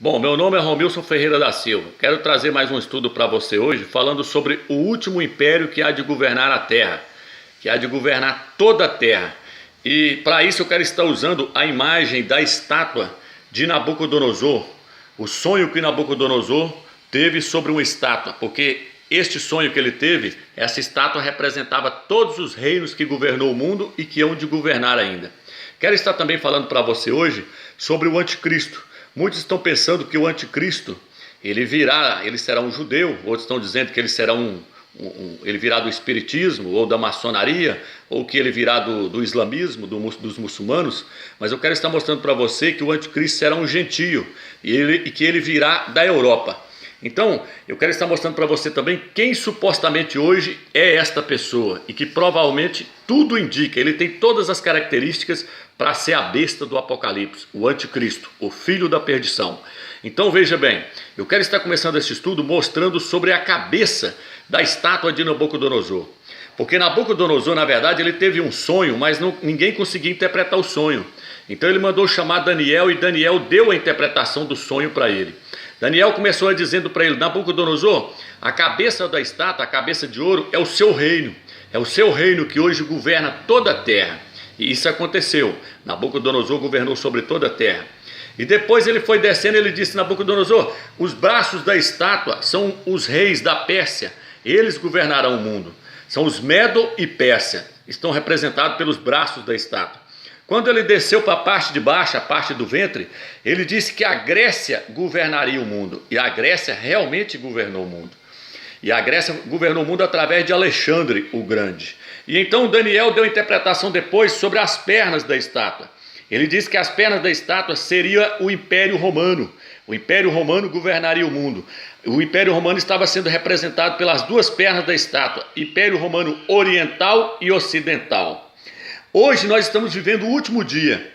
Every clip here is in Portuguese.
Bom, meu nome é Romilson Ferreira da Silva. Quero trazer mais um estudo para você hoje, falando sobre o último império que há de governar a Terra, que há de governar toda a Terra. E para isso eu quero estar usando a imagem da estátua de Nabucodonosor, o sonho que Nabucodonosor teve sobre uma estátua, porque este sonho que ele teve, essa estátua representava todos os reinos que governou o mundo e que hão de governar ainda. Quero estar também falando para você hoje sobre o anticristo. Muitos estão pensando que o anticristo, ele será um judeu, outros estão dizendo que ele será ele virá do espiritismo ou da maçonaria, ou que ele virá do islamismo, dos muçulmanos, mas eu quero estar mostrando para você que o anticristo será um gentio e que ele virá da Europa. Então, eu quero estar mostrando para você também quem supostamente hoje é esta pessoa e que provavelmente tudo indica, ele tem todas as características para ser a besta do Apocalipse, o anticristo, o filho da perdição. Então veja bem, eu quero estar começando esse estudo mostrando sobre a cabeça da estátua de Nabucodonosor. Porque Nabucodonosor, na verdade, ele teve um sonho, mas ninguém conseguia interpretar o sonho. Então ele mandou chamar Daniel e Daniel deu a interpretação do sonho para ele. Daniel começou dizendo para ele: Nabucodonosor, a cabeça da estátua, a cabeça de ouro, é o seu reino. É o seu reino que hoje governa toda a terra. E isso aconteceu. Nabucodonosor governou sobre toda a terra. E depois ele foi descendo, ele disse: Nabucodonosor, os braços da estátua são os reis da Pérsia. Eles governarão o mundo. São os Medo e Pérsia. Estão representados pelos braços da estátua. Quando ele desceu para a parte de baixo, a parte do ventre, ele disse que a Grécia governaria o mundo. E a Grécia realmente governou o mundo. E a Grécia governou o mundo através de Alexandre o Grande. E então Daniel deu a interpretação depois sobre as pernas da estátua. Ele disse que as pernas da estátua seria o Império Romano. O Império Romano governaria o mundo. O Império Romano estava sendo representado pelas duas pernas da estátua. Império Romano Oriental e Ocidental. Hoje nós estamos vivendo o último dia,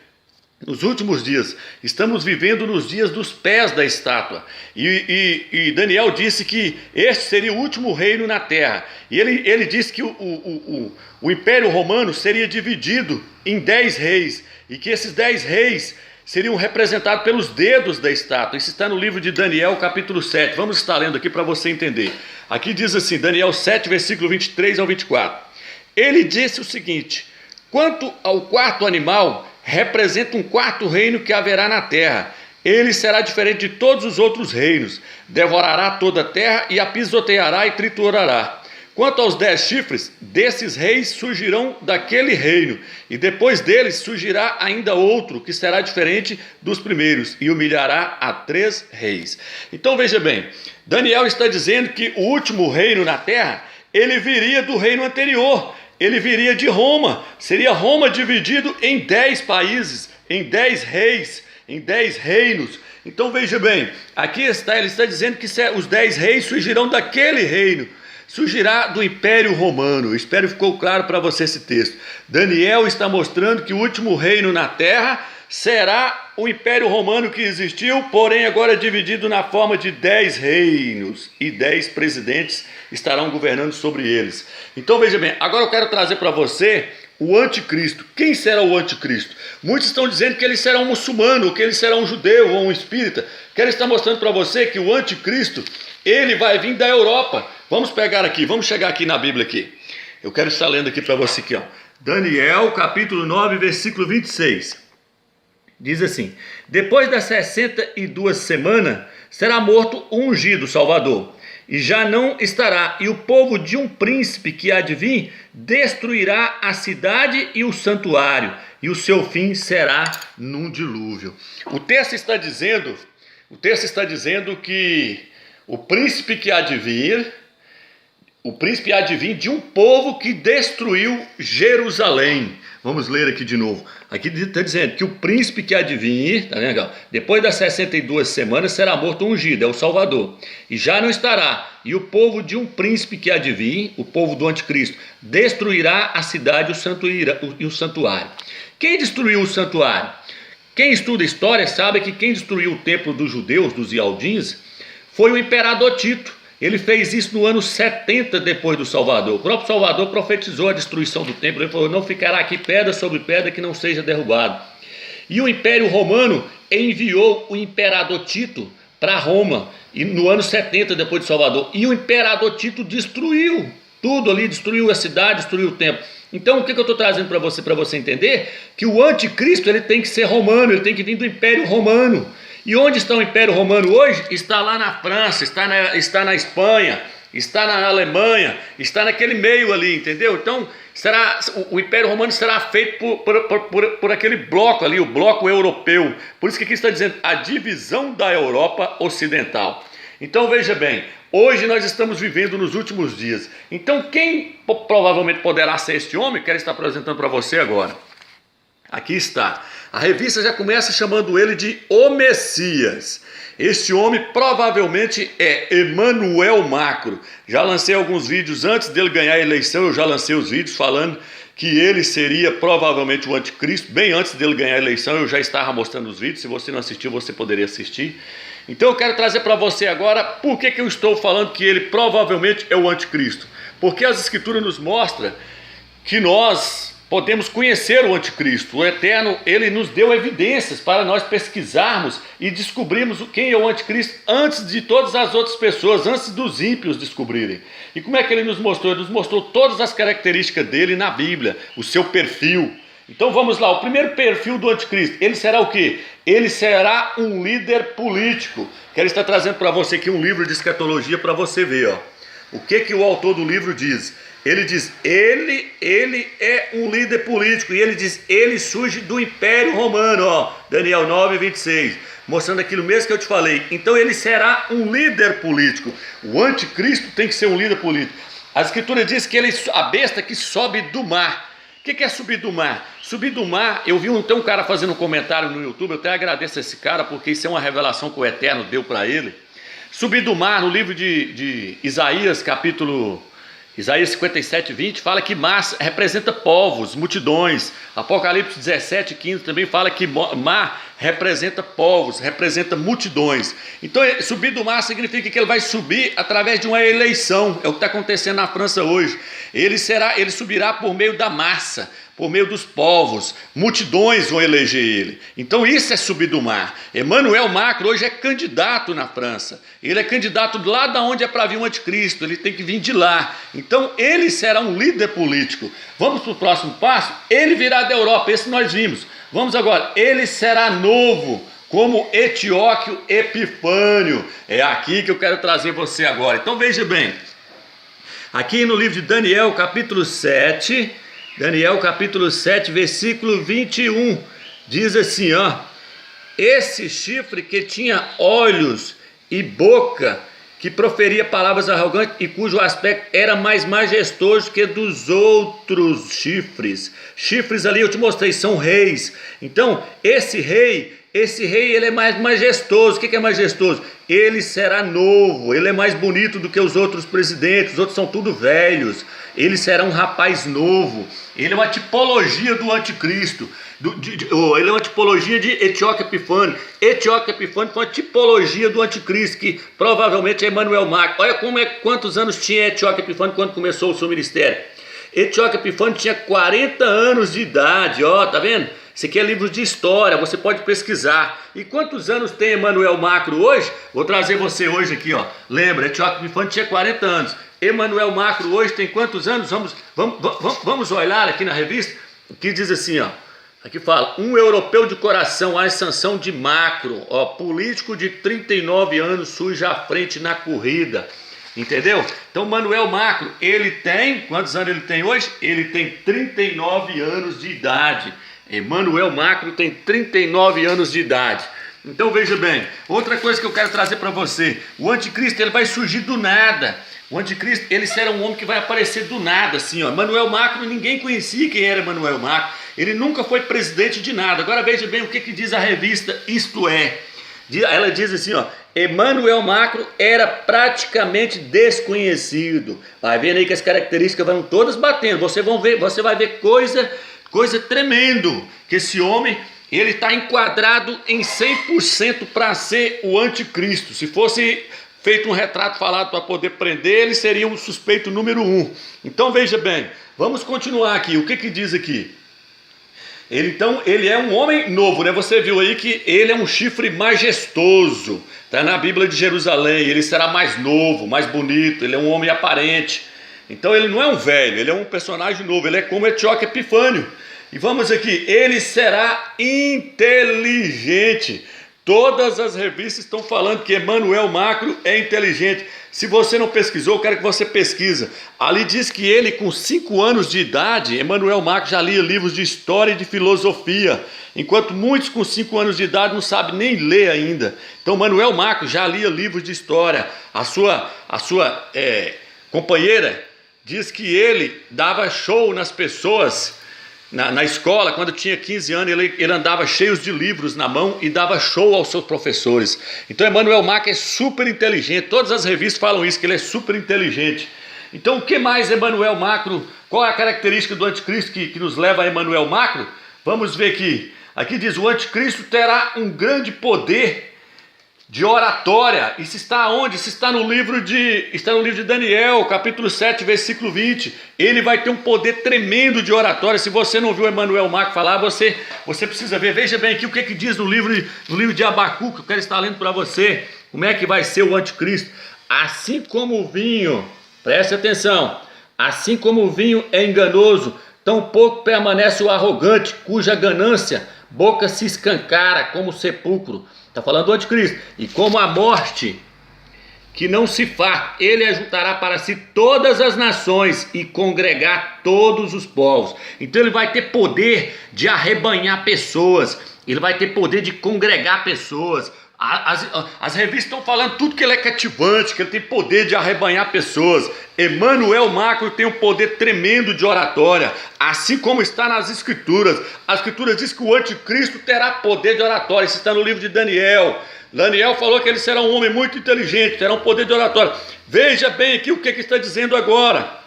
nos últimos dias, estamos vivendo nos dias dos pés da estátua, e Daniel disse que este seria o último reino na terra, e ele disse que o Império Romano seria dividido em 10 reis, e que esses 10 reis seriam representados pelos dedos da estátua. Isso está no livro de Daniel, capítulo 7, vamos estar lendo aqui para você entender. Aqui diz assim, Daniel 7, versículo 23 ao 24, ele disse o seguinte: quanto ao quarto animal, representa um quarto reino que haverá na terra. Ele será diferente de todos os outros reinos. Devorará toda a terra e a pisoteará e triturará. Quanto aos 10 chifres, desses reis surgirão daquele reino. E depois deles surgirá ainda outro, que será diferente dos primeiros, e humilhará a 3 reis. Então veja bem, Daniel está dizendo que o último reino na terra, ele viria do reino anterior. Ele viria de Roma, seria Roma dividido em 10 países, em 10 reis, em 10 reinos. Então veja bem, aqui ele está dizendo que os 10 reis surgirão daquele reino, surgirá do Império Romano. Eu espero que ficou claro para você esse texto. Daniel está mostrando que o último reino na terra será o Império Romano que existiu, porém agora dividido na forma de 10 reinos e 10 presidentes estarão governando sobre eles. Então veja bem, agora eu quero trazer para você o anticristo. Quem será o anticristo? Muitos estão dizendo que ele será um muçulmano, que ele será um judeu ou um espírita. Quero estar mostrando para você que o anticristo, ele vai vir da Europa. Vamos pegar aqui, vamos chegar aqui na Bíblia aqui. Eu quero estar lendo aqui para você aqui, ó. Daniel capítulo 9, versículo 26. Diz assim: depois das 62 semanas, será morto o ungido Salvador, e já não estará, e o povo de um príncipe que há de vir destruirá a cidade e o santuário, e o seu fim será num dilúvio. O texto está dizendo que o príncipe que há de vir, de um povo que destruiu Jerusalém. Vamos ler aqui de novo. Aqui está dizendo que o príncipe que há de vir, tá vendo? Depois das 62 semanas será morto o ungido, é o Salvador, e já não estará. E o povo de um príncipe que há de vir, o povo do anticristo, destruirá a cidade e o santuário. Quem destruiu o santuário? Quem estuda história sabe que quem destruiu o templo dos judeus, dos Ialdins, foi o imperador Tito. Ele fez isso no ano 70 depois do Salvador. O próprio Salvador profetizou a destruição do templo. Ele falou: não ficará aqui pedra sobre pedra que não seja derrubado. E o Império Romano enviou o imperador Tito para Roma, e no ano 70 depois de Salvador, e o imperador Tito destruiu tudo ali, destruiu a cidade, destruiu o templo. Então o que eu estou trazendo para você entender? Que o anticristo ele tem que ser romano, ele tem que vir do Império Romano. E onde está o Império Romano hoje? Está lá na França, está na Espanha, está na Alemanha, está naquele meio ali, entendeu? Então o Império Romano será feito por aquele bloco ali, o bloco europeu. Por isso que aqui está dizendo a divisão da Europa Ocidental. Então veja bem, hoje nós estamos vivendo nos últimos dias. Então quem provavelmente poderá ser este homem, quero estar apresentando para você agora. Aqui está. A revista já começa chamando ele de O Messias. Este homem provavelmente é Emmanuel Macro. Já lancei alguns vídeos antes dele ganhar a eleição, eu já lancei os vídeos falando que ele seria provavelmente o anticristo. Bem antes dele ganhar a eleição eu já estava mostrando os vídeos. Se você não assistiu, você poderia assistir. Então eu quero trazer para você agora por que eu estou falando que ele provavelmente é o anticristo. Porque as escrituras nos mostram que nós podemos conhecer o anticristo. O Eterno, ele nos deu evidências para nós pesquisarmos e descobrirmos quem é o anticristo antes de todas as outras pessoas, antes dos ímpios descobrirem. E como é que ele nos mostrou? Ele nos mostrou todas as características dele na Bíblia, o seu perfil. Então vamos lá, o primeiro perfil do anticristo, ele será o quê? Ele será um líder político. Quero estar trazendo para você aqui um livro de escatologia para você ver, ó. O que o autor do livro diz? Ele diz, ele é um líder político, e ele diz, ele surge do Império Romano, ó, Daniel 9:26, mostrando aquilo mesmo que eu te falei. Então ele será um líder político. O anticristo tem que ser um líder político. A escritura diz que ele, a besta que sobe do mar. O que é subir do mar? Subir do mar, eu vi um cara fazendo um comentário no YouTube, eu até agradeço a esse cara, porque isso é uma revelação que o Eterno deu para ele. Subir do mar, no livro de Isaías, Isaías 57:20, fala que mar representa povos, multidões. Apocalipse 17:15 também fala que mar representa povos, representa multidões. Então subir do mar significa que ele vai subir através de uma eleição. É o que está acontecendo na França hoje. Ele subirá por meio da massa, por meio dos povos, multidões vão eleger ele. Então isso é subir do mar. Emmanuel Macro hoje é candidato na França. Ele é candidato lá da onde é para vir o anticristo, ele tem que vir de lá. Então ele será um líder político. Vamos para o próximo passo? Ele virá da Europa, esse nós vimos. Vamos agora, ele será novo, como Eteóquio Epifânio. É aqui que eu quero trazer você agora. Então veja bem, aqui no livro de Daniel, capítulo 7... Daniel capítulo 7, versículo 21, diz assim, ó: esse chifre que tinha olhos e boca, que proferia palavras arrogantes e cujo aspecto era mais majestoso que dos outros chifres. Chifres ali eu te mostrei, são reis. Então esse rei ele é mais majestoso. O que é majestoso? Ele será novo, ele é mais bonito do que os outros presidentes, os outros são tudo velhos. Ele será um rapaz novo. Ele é uma tipologia do anticristo. Ele é uma tipologia de Eteóquio Epifânio. Eteóquio Epifânio foi uma tipologia do anticristo, que provavelmente é Emmanuel Macro. Olha quantos anos tinha Eteóquio Epifânio quando começou o seu ministério. Eteóquio Epifânio tinha 40 anos de idade, ó, tá vendo? Isso aqui é livro de história, você pode pesquisar. E quantos anos tem Emmanuel Macro hoje? Vou trazer você hoje aqui, ó. Lembra, Eteóquio Epifânio tinha 40 anos. Emmanuel Macro hoje tem quantos anos? Vamos olhar aqui na revista, que diz assim, ó. Aqui fala, um europeu de coração, a ascensão de Macro, ó, político de 39 anos surge à frente na corrida. Entendeu? Então Emmanuel Macro, ele tem, quantos anos ele tem hoje? Ele tem 39 anos de idade. Emmanuel Macro tem 39 anos de idade. Então veja bem, outra coisa que eu quero trazer para você, o anticristo ele vai surgir do nada. O anticristo, ele será um homem que vai aparecer do nada, assim, ó. Emmanuel Macro, ninguém conhecia quem era Emmanuel Macro. Ele nunca foi presidente de nada. Agora veja bem o que diz a revista Isto É. Ela diz assim, ó: Emmanuel Macro era praticamente desconhecido. Vai vendo aí que as características vão todas batendo. Você vai ver coisa tremendo. Que esse homem, ele está enquadrado em 100% para ser o anticristo. Se fosse feito um retrato falado para poder prender, ele seria o suspeito número 1. Então veja bem, vamos continuar aqui. O que diz aqui? Então ele é um homem novo, né? Você viu aí que ele é um chifre majestoso. Está na Bíblia de Jerusalém. Ele será mais novo, mais bonito. Ele é um homem aparente. Então ele não é um velho, ele é um personagem novo. Ele é como Etíoque Epifânio. E vamos aqui, ele será inteligente. Todas as revistas estão falando que Emanuel Macro é inteligente. Se você não pesquisou, eu quero que você pesquisa. Ali diz que ele, com 5 anos de idade, Emanuel Macro já lia livros de história e de filosofia, enquanto muitos com 5 anos de idade não sabem nem ler ainda. Então Emanuel Macro já lia livros de história. A sua companheira diz que ele dava show nas pessoas. Na escola, quando tinha 15 anos, ele andava cheio de livros na mão e dava show aos seus professores. Então Emanuel Macro é super inteligente, todas as revistas falam isso, que ele é super inteligente. Então o que mais Emanuel Macro, qual é a característica do anticristo que nos leva a Emanuel Macro? Vamos ver aqui. Aqui diz, o anticristo terá um grande poder de oratória. Isso está onde? Isso está no livro de Daniel, capítulo 7, versículo 20. Ele vai ter um poder tremendo de oratória. Se você não viu Emanuel Macro falar, você precisa ver. Veja bem aqui o que diz no livro de Abacuque, que eu quero estar lendo para você. Como é que vai ser o anticristo? Assim como o vinho, preste atenção, assim como o vinho é enganoso, tampouco permanece o arrogante, cuja ganância boca se escancara como sepulcro. Está falando do anticristo. E como a morte que não se farta, ele ajuntará para si todas as nações e congregar todos os povos. Então ele vai ter poder de arrebanhar pessoas, ele vai ter poder de congregar pessoas. As revistas estão falando tudo que ele é cativante, que ele tem poder de arrebanhar pessoas. Emanuel Macro tem um poder tremendo de oratória, assim como está nas escrituras. As escrituras diz que o anticristo terá poder de oratória. Isso está no livro de Daniel. Daniel falou que ele será um homem muito inteligente, terá um poder de oratória. Veja bem aqui o que está dizendo agora.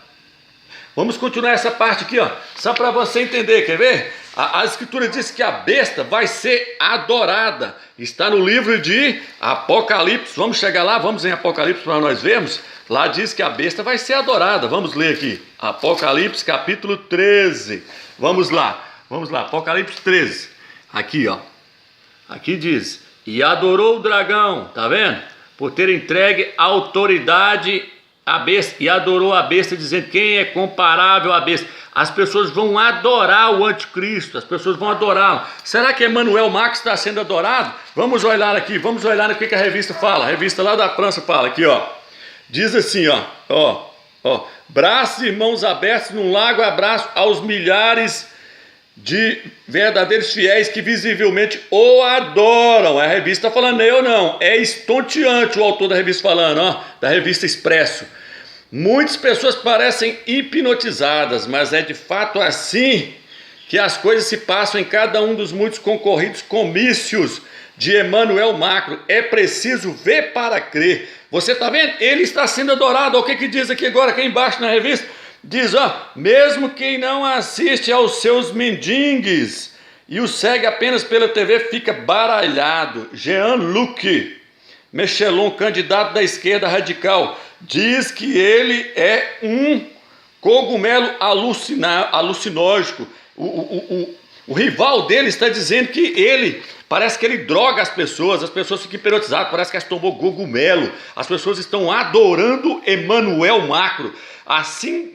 Vamos continuar essa parte aqui, ó, só para você entender, quer ver? A escritura diz que a besta vai ser adorada. Está no livro de Apocalipse. Vamos chegar lá, vamos em Apocalipse para nós vermos. Lá diz que a besta vai ser adorada. Vamos ler aqui. Apocalipse capítulo 13. Vamos lá, Apocalipse 13. Aqui, ó. Aqui diz, e adorou o dragão, tá vendo? Por ter entregue a autoridade à besta. E adorou a besta, dizendo, quem é comparável à besta? As pessoas vão adorar o anticristo, as pessoas vão adorá-lo. Será que Emanuel Macro está sendo adorado? Vamos olhar aqui, vamos olhar no que a revista fala. A revista lá da França fala aqui, ó. Diz assim, ó, braços e mãos abertos num largo abraço aos milhares de verdadeiros fiéis que visivelmente o adoram. A revista está falando, eu não, é estonteante o autor da revista falando, ó, da revista Expresso. Muitas pessoas parecem hipnotizadas, mas é de fato assim que as coisas se passam em cada um dos muitos concorridos comícios de Emanuel Macro. É preciso ver para crer. Você está vendo? Ele está sendo adorado. Olha o que diz aqui agora, aqui embaixo na revista. Diz, ó, mesmo quem não assiste aos seus mendiges e o segue apenas pela TV fica baralhado. Jean-Luc Mélenchon, candidato da esquerda radical, diz que ele é um cogumelo alucinógeno. O rival dele está dizendo que parece que ele droga as pessoas ficam hipnotizadas, parece que elas tomou cogumelo. As pessoas estão adorando Emanuel Macro, assim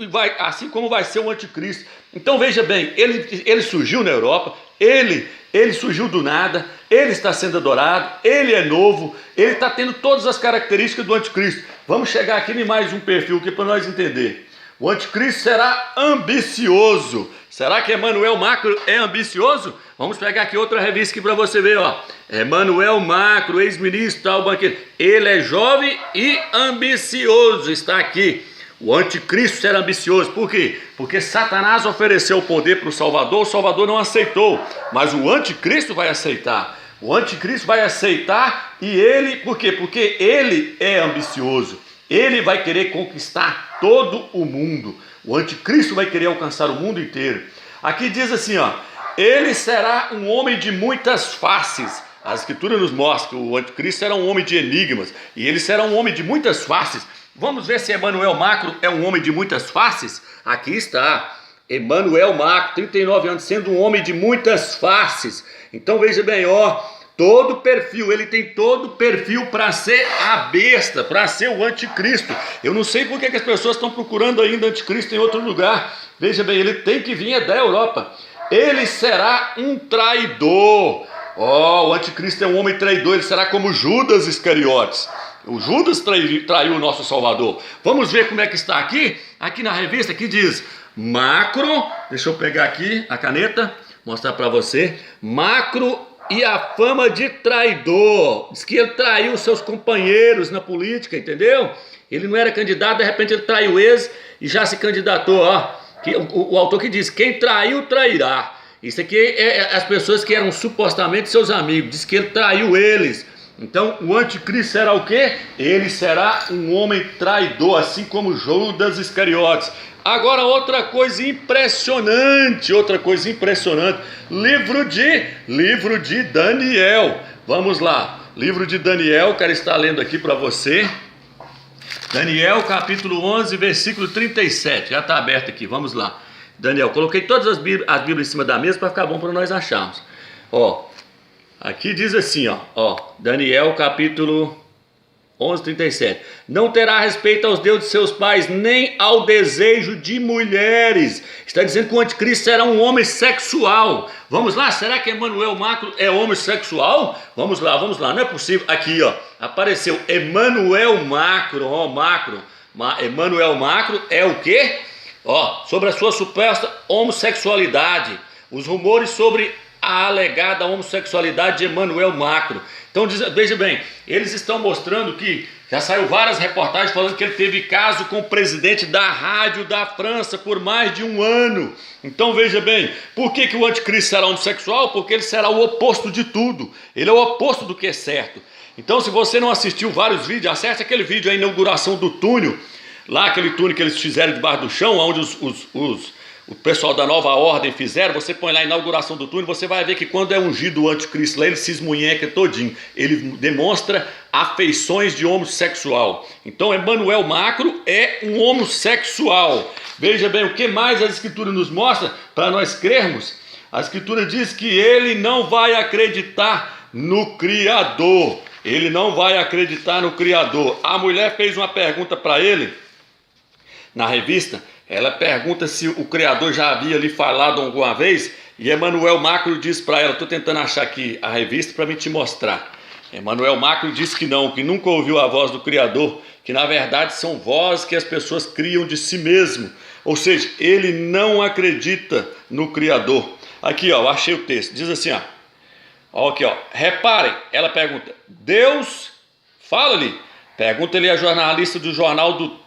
como vai ser o anticristo. Então veja bem, ele surgiu na Europa, ele surgiu do nada, ele está sendo adorado, ele é novo, ele está tendo todas as características do anticristo. Vamos chegar aqui em mais um perfil aqui para nós entender. O anticristo será ambicioso. Será que Emanuel Macro é ambicioso? Vamos pegar aqui outra revista aqui para você ver, ó. Emanuel Macro, ex-ministro, tal banqueiro. Ele é jovem e ambicioso, está aqui. O anticristo será ambicioso. Por quê? Porque Satanás ofereceu o poder para o Salvador não aceitou. Mas o anticristo vai aceitar. O anticristo vai aceitar e ele, por quê? Porque ele é ambicioso. Ele vai querer conquistar todo o mundo. O anticristo vai querer alcançar o mundo inteiro. Aqui diz assim, ó, ele será um homem de muitas faces. A escritura nos mostra que o anticristo será um homem de enigmas e ele será um homem de muitas faces. Vamos ver se Emanuel Macro é um homem de muitas faces? Aqui está. Emanuel Macro, 39 anos, sendo um homem de muitas faces. Então veja bem, ó, todo perfil, ele tem todo perfil para ser a besta, para ser o anticristo. Eu não sei por que as pessoas estão procurando ainda anticristo em outro lugar. Veja bem, ele tem que vir da Europa. Ele será um traidor. Ó, o anticristo é um homem traidor, ele será como Judas Iscariotes. O Judas traiu o nosso Salvador. Vamos ver como é que está aqui? Aqui na revista, aqui diz Macro, deixa eu pegar aqui a caneta, mostrar para você. Macro e a fama de traidor. Diz que ele traiu seus companheiros na política, entendeu? Ele não era candidato, de repente ele traiu o ex e já se candidatou, ó. O autor que diz, quem traiu, trairá. Isso aqui é as pessoas que eram supostamente seus amigos. Diz que ele traiu eles. Então o anticristo será o quê? Ele será um homem traidor, assim como Judas Iscariotes. Agora outra coisa impressionante, livro de Daniel. Vamos lá, livro de Daniel, quero estar lendo aqui para você. Daniel capítulo 11, versículo 37, já está aberto aqui, vamos lá. Daniel, coloquei todas as Bíblias em cima da mesa para ficar bom para nós acharmos. Ó, aqui diz assim, ó, Daniel capítulo 11, 37. Não terá respeito aos deuses de seus pais, nem ao desejo de mulheres. Está dizendo que o anticristo será um homem sexual. Vamos lá, será que Emanuel Macro é homossexual? Vamos lá, não é possível. Aqui, ó, apareceu Emanuel Macro, ó, Emanuel Macro é o quê? Ó, sobre a sua suposta homossexualidade, os rumores sobre a alegada homossexualidade de Emanuel Macro. Então veja bem, eles estão mostrando que já saiu várias reportagens falando que ele teve caso com o presidente da rádio da França por mais de um ano. Então veja bem, por que o anticristo será homossexual? Porque ele será o oposto de tudo, ele é o oposto do que é certo. Então se você não assistiu vários vídeos, acesse aquele vídeo, a inauguração do túnel, lá aquele túnel que eles fizeram debaixo do chão, onde o pessoal da Nova Ordem fizeram. Você põe lá a inauguração do túnel, você vai ver que quando é ungido o anticristo lá, ele se esmunheca todinho, ele demonstra afeições de homossexual. Então Emanuel Macro é um homossexual. Veja bem, o que mais a Escritura nos mostra para nós crermos? A Escritura diz que ele não vai acreditar no Criador. Ele não vai acreditar no Criador. A mulher fez uma pergunta para ele na revista. Ela pergunta se o Criador já havia lhe falado alguma vez. E Emanuel Macro diz para ela, estou tentando achar aqui a revista para me te mostrar. Emanuel Macro diz que não, que nunca ouviu a voz do Criador, que na verdade são vozes que as pessoas criam de si mesmo. Ou seja, ele não acredita no Criador. Aqui, ó, eu achei o texto, diz assim, ó, aqui, ó, reparem, ela pergunta, Deus, fala-lhe, pergunta-lhe a jornalista do jornal do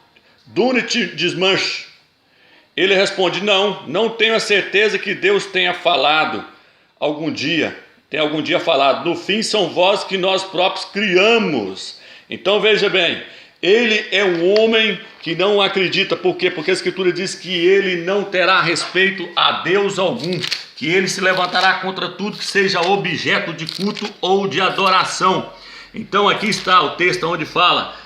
Dunit Desmanche. Ele responde, não tenho a certeza que Deus tenha falado algum dia, falado. No fim são vozes que nós próprios criamos. Então veja bem, ele é um homem que não acredita. Por quê? Porque a Escritura diz que ele não terá respeito a Deus algum, que ele se levantará contra tudo que seja objeto de culto ou de adoração. Então aqui está o texto onde fala,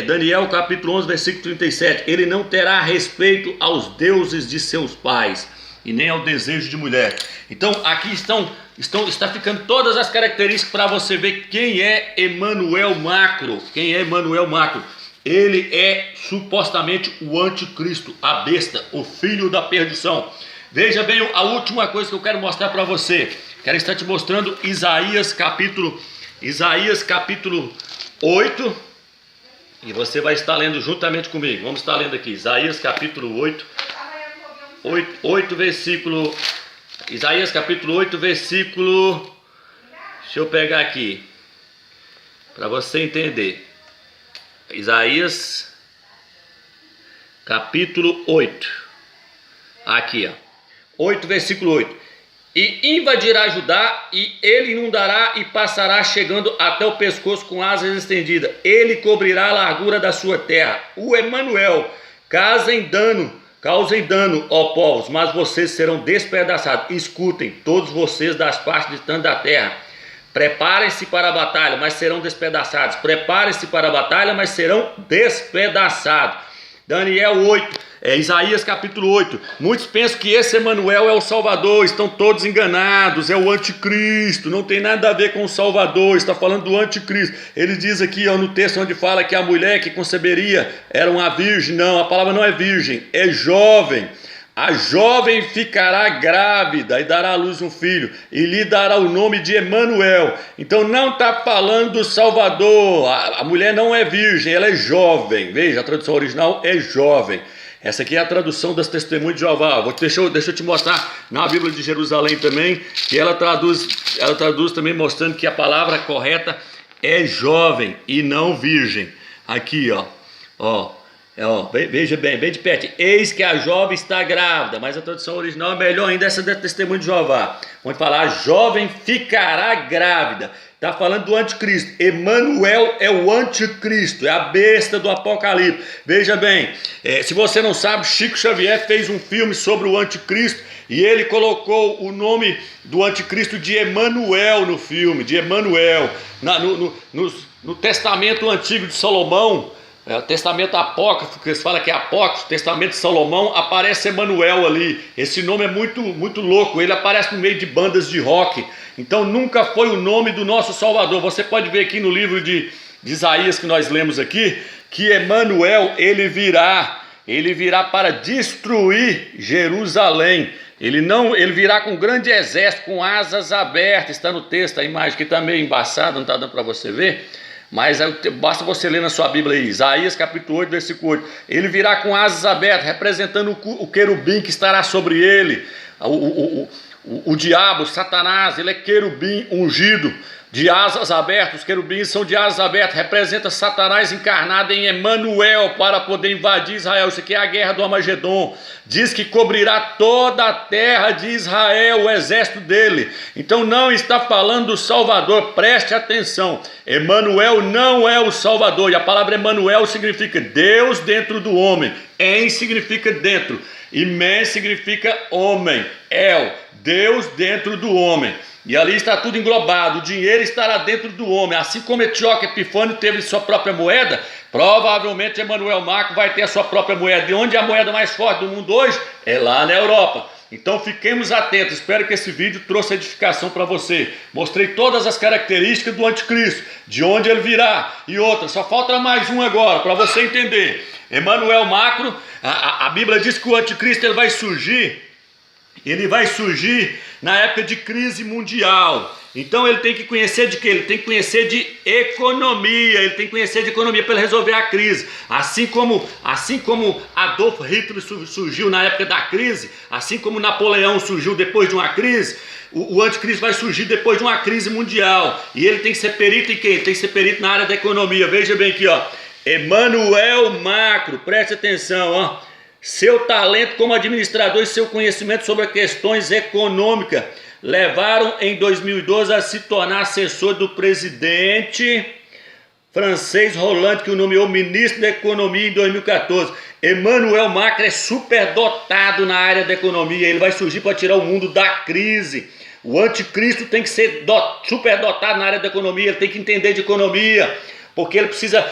Daniel capítulo 11, versículo 37, ele não terá respeito aos deuses de seus pais e nem ao desejo de mulher. Então aqui está ficando todas as características para você ver quem é Emanuel Macro. Ele é supostamente o anticristo, a besta, o filho da perdição. Veja bem a última coisa que eu quero mostrar para você. Quero estar te mostrando Isaías capítulo 8. E você vai estar lendo juntamente comigo. Vamos estar lendo aqui, Isaías capítulo 8, versículo... Isaías capítulo 8, versículo... Deixa eu pegar aqui, para você entender. Isaías capítulo 8. Aqui, ó. 8, versículo 8. E invadirá Judá, e ele inundará e passará, chegando até o pescoço com asas estendidas. Ele cobrirá a largura da sua terra. O Emanuel, causem dano, ó povos, mas vocês serão despedaçados. Escutem, todos vocês das partes distantes da terra. Preparem-se para a batalha, mas serão despedaçados. Preparem-se para a batalha, mas serão despedaçados. Daniel 8, Isaías capítulo 8. Muitos pensam que esse Emanuel é o Salvador, estão todos enganados, é o anticristo, não tem nada a ver com o Salvador, está falando do anticristo. Ele diz aqui no texto onde fala que a mulher que conceberia era uma virgem. Não, a palavra não é virgem, é jovem. A jovem ficará grávida e dará à luz um filho, e lhe dará o nome de Emanuel. Então não está falando do Salvador, a mulher não é virgem, ela é jovem. Veja, a tradução original é jovem. Essa aqui é a tradução das Testemunhas de Jeová. Deixa eu te mostrar na Bíblia de Jerusalém também, que ela traduz também mostrando que a palavra correta é jovem e não virgem. Aqui, veja bem de perto. Eis que a jovem está grávida, mas a tradução original é melhor ainda, essa da Testemunho de Jeová. Onde fala, a jovem ficará grávida. Está falando do anticristo. Emanuel é o anticristo, é a besta do Apocalipse. Veja bem, se você não sabe, Chico Xavier fez um filme sobre o anticristo e ele colocou o nome do anticristo de Emanuel no filme, de Emanuel. No Testamento Antigo de Salomão, o Testamento Apócrifo, que eles falam que é Apócrifo, o Testamento de Salomão, aparece Emanuel ali. Esse nome é muito louco, ele aparece no meio de bandas de rock. Então nunca foi o nome do nosso Salvador. Você pode ver aqui no livro de Isaías que nós lemos aqui, que Emanuel, ele virá para destruir Jerusalém. Ele virá com um grande exército, com asas abertas. Está no texto, a imagem que está meio embaçada, não está dando para você ver. Mas basta você ler na sua Bíblia aí, Isaías capítulo 8, versículo 8. Ele virá com asas abertas, representando o querubim que estará sobre ele. O diabo, Satanás, ele é querubim ungido, de asas abertas. Os querubins são de asas abertas, representa Satanás encarnado em Emanuel para poder invadir Israel. Isso aqui é a guerra do Armagedon. Diz que cobrirá toda a terra de Israel, o exército dele. Então não está falando do Salvador, preste atenção. Emanuel não é o Salvador, e a palavra Emanuel significa Deus dentro do homem. En significa dentro, e Men significa homem. El, Deus dentro do homem. E ali está tudo englobado, o dinheiro estará dentro do homem. Assim como Etíoco Epifânio teve sua própria moeda, provavelmente Emanuel Macro vai ter a sua própria moeda. E onde é a moeda mais forte do mundo hoje? É lá na Europa. Então fiquemos atentos, espero que esse vídeo trouxe edificação para você. Mostrei todas as características do anticristo, de onde ele virá e outras. Só falta mais um agora para você entender. Emanuel Macro, a Bíblia diz que o anticristo ele vai surgir na época de crise mundial. Então ele tem que conhecer de quê? Ele tem que conhecer de economia. Ele tem que conhecer de economia para ele resolver a crise. Assim como Adolf Hitler surgiu na época da crise, assim como Napoleão surgiu depois de uma crise, o anticristo vai surgir depois de uma crise mundial. E ele tem que ser perito em quê? Ele tem que ser perito na área da economia. Veja bem aqui, Emanuel Macro, preste atenção, Seu talento como administrador e seu conhecimento sobre questões econômicas levaram em 2012 a se tornar assessor do presidente francês Hollande, que o nomeou ministro da economia em 2014. Emanuel Macro é superdotado na área da economia, ele vai surgir para tirar o mundo da crise. O anticristo tem que ser superdotado na área da economia, ele tem que entender de economia, porque ele precisa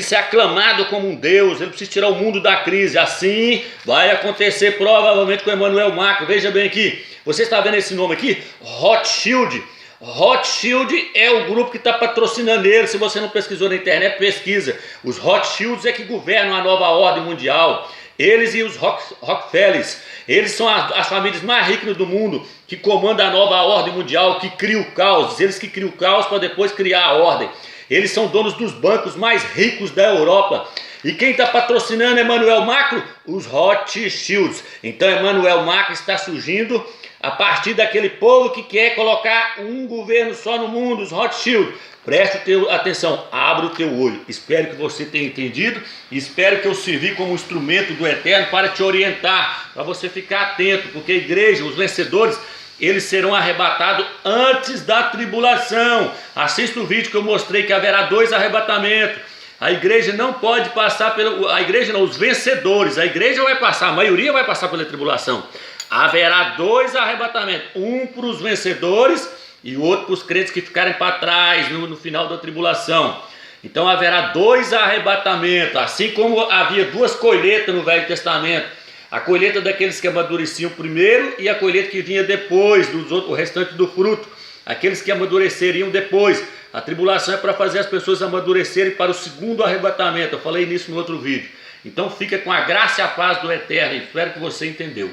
ser aclamado como um Deus, ele precisa tirar o mundo da crise. Assim vai acontecer provavelmente com Emanuel Macro. Veja bem aqui, você está vendo esse nome aqui? Rothschild. Rothschild é o grupo que está patrocinando ele. Se você não pesquisou na internet, pesquisa. Os Rothschilds é que governam a nova ordem mundial. Eles e os Rockefellers, eles são as famílias mais ricas do mundo, que comandam a nova ordem mundial, que criam o caos. Eles que criam o caos para depois criar a ordem. Eles são donos dos bancos mais ricos da Europa. E quem está patrocinando Emanuel Macro? Os Rothschilds. Então Emanuel Macro está surgindo a partir daquele povo que quer colocar um governo só no mundo, os Rothschilds. Preste atenção, abra o teu olho. Espero que você tenha entendido e espero que eu sirvi como instrumento do Eterno para te orientar, para você ficar atento, porque a igreja, os vencedores, eles serão arrebatados antes da tribulação. Assista o vídeo que eu mostrei que haverá 2 arrebatamentos. A igreja não pode passar os vencedores. A igreja vai passar, a maioria vai passar pela tribulação. Haverá 2 arrebatamentos, um para os vencedores e outro para os crentes que ficarem para trás no final da tribulação. Então haverá dois arrebatamentos, assim como havia duas colheitas no Velho Testamento. A colheita daqueles que amadureciam primeiro e a colheita que vinha depois, o restante do fruto. Aqueles que amadureceriam depois. A tribulação é para fazer as pessoas amadurecerem para o segundo arrebatamento. Eu falei nisso no outro vídeo. Então fica com a graça e a paz do Eterno. Espero que você entendeu.